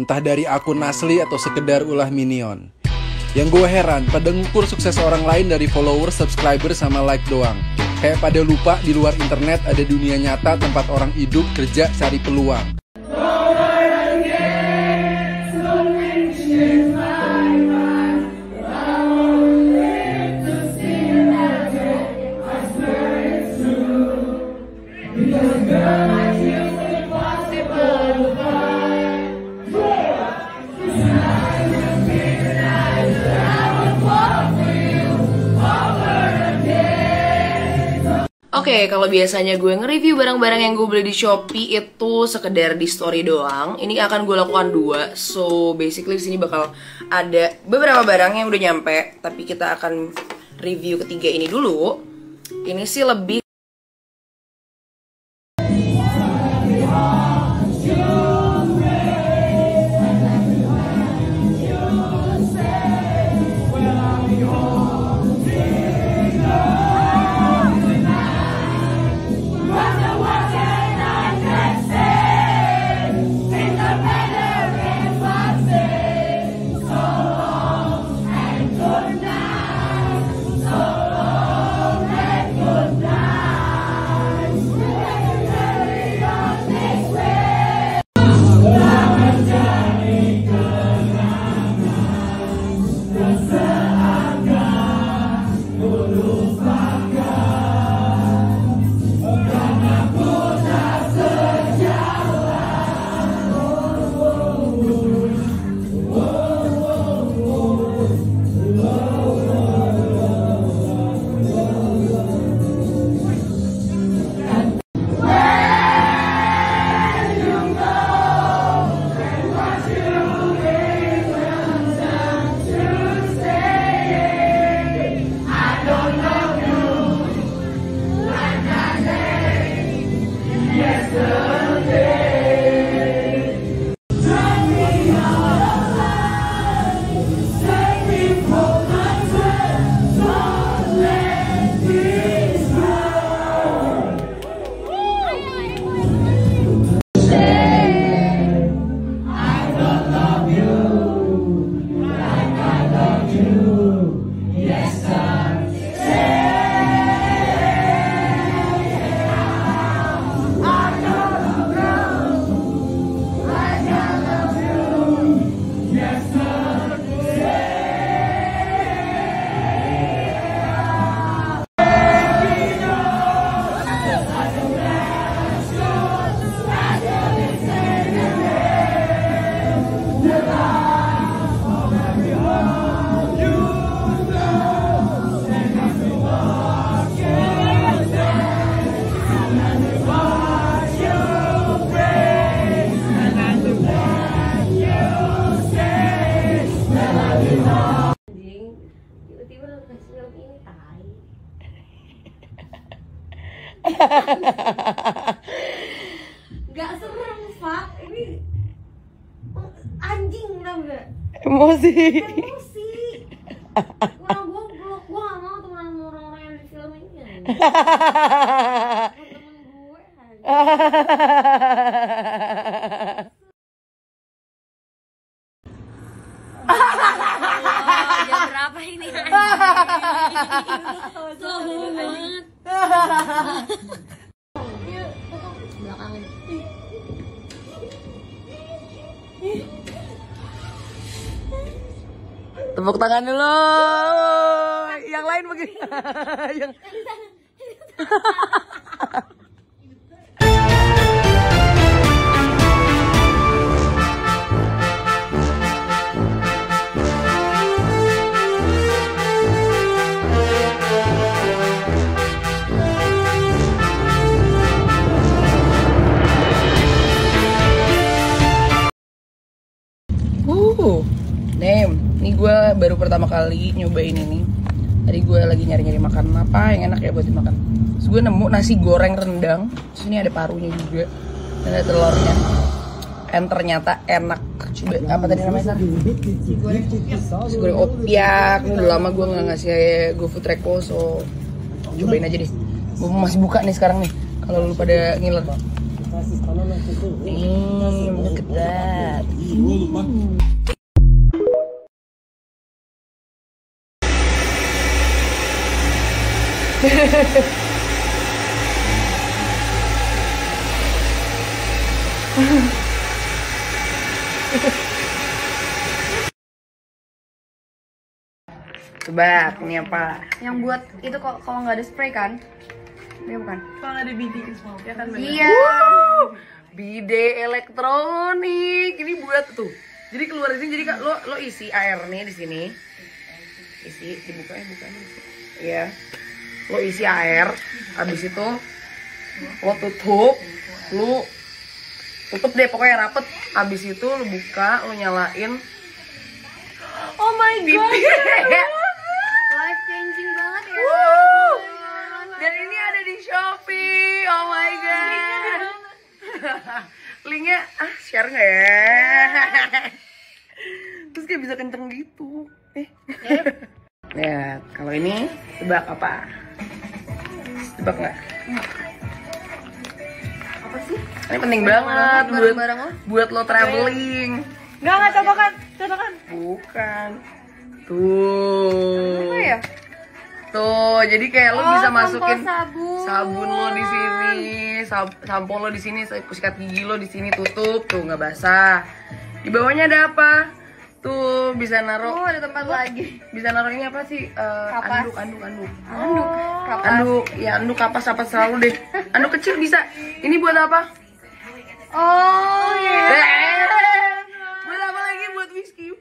entah dari akun asli atau sekedar ulah minion. Yang gue heran, pada ngukur sukses orang lain dari follower, subscriber, sama like doang. Kayak pada lupa di luar internet ada dunia nyata tempat orang hidup, kerja, cari peluang. Oke, kalau biasanya gue nge-review barang-barang yang gue beli di Shopee itu sekedar di story doang. Ini akan gue lakukan 2. So, basically di sini bakal ada beberapa barang yang udah nyampe, tapi kita akan review ketiga ini dulu. Ini sih lebih Gak serem, Pak. Ini anjing, tau gak? emosi. Orang goblok, gue gak mau temenan sama orang-orang yang di film ini. Temen gue jam berapa ini? Slow banget. Belakangan. Tepuk tangan dulu. Yang lain begini. Yang ini gue baru pertama kali nyobain ini. Tadi gue lagi nyari-nyari makan apa yang enak ya buat dimakan. Terus gue nemu nasi goreng rendang. Terus ini ada parunya juga, ada telurnya. And ternyata enak. Coba apa tadi namanya? Nasi goreng opiak. Ini udah lama gue nggak ngasih GoFood Reco, so cobain aja deh. Gue masih buka nih sekarang nih. Kalau lu pada ngiler. Look at that. Coba, ini apa? Yang buat itu kalau nggak ada spray kan? Iya bukan? Kalau ada bibi ya kan bener. Iya. Bide elektronik. Ini buat tuh. Jadi keluar di sini, jadi Kak, lo isi air nih di sini. Isi, dibuka. Iya. Lo isi air, habis itu lo tutup deh pokoknya rapet. Habis itu lo buka, lo nyalain. Oh my god. Life changing banget ya. Dan ini ada di Shopee. Oh my god. Linknya share nggak ya? Terus kayak bisa kenceng gitu. Ya, kalau ini tebak apa? Tebak nggak? Apa sih? Ini penting banget Barang-barang lo? buat lo traveling. Enggak, cobakan. Bukan. Tuh. Apa ya? Tuh, jadi kayak lo bisa masukin sabun lo di sini, sampo lo di sini, sikat gigi lo di sini, tutup tuh nggak basah. Di bawahnya ada apa? Tuh bisa naruh. Oh, ada tempat lagi. Bisa naruh ini apa sih? Kapas. Anduk. Kapas. Anduk, ya anduk kapas selalu deh. Anduk kecil bisa. Ini buat apa? Oh iya. Buat apa lagi? Buat whisky.